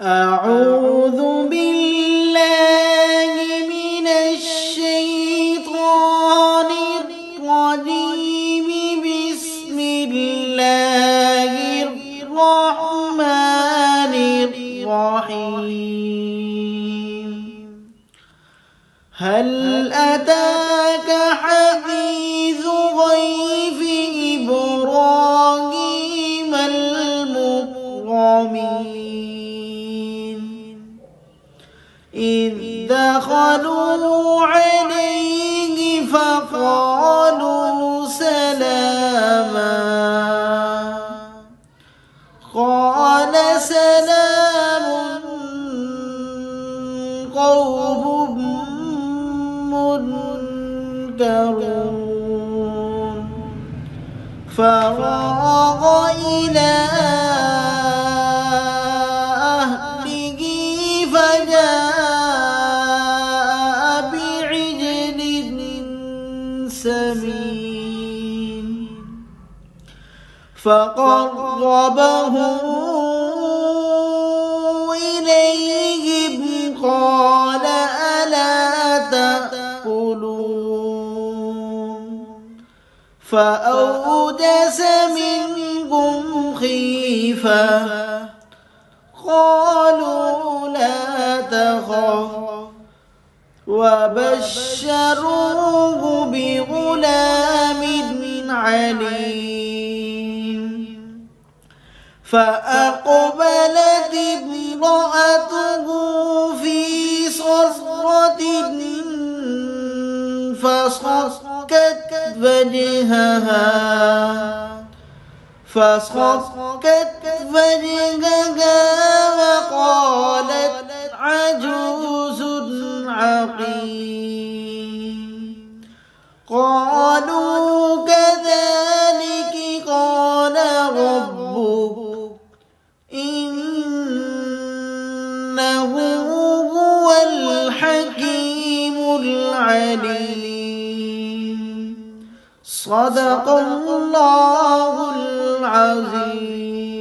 أعوذ بالله من الشيطان الرجيم. بسم الله الرحمن الرحيم. هل أتاك حديث ضيف إبراهيم المكرمين إذ دخلوا عليه فقالوا سلاما قال سلام قوم منكرون فراغ إلى أهله فجاء بعجل سمين فقربه إليهم قال ألا تأكلون فأوجس منهم خيفة قالوا لا تخف وبشروه بغلام عليم فأقبلت امرأته في صرة فصكت وجهها وقالت عجوز عقيم. قالوا كذلك قال ربك إنه هو الحكيم العليم. صدق الله العظيم.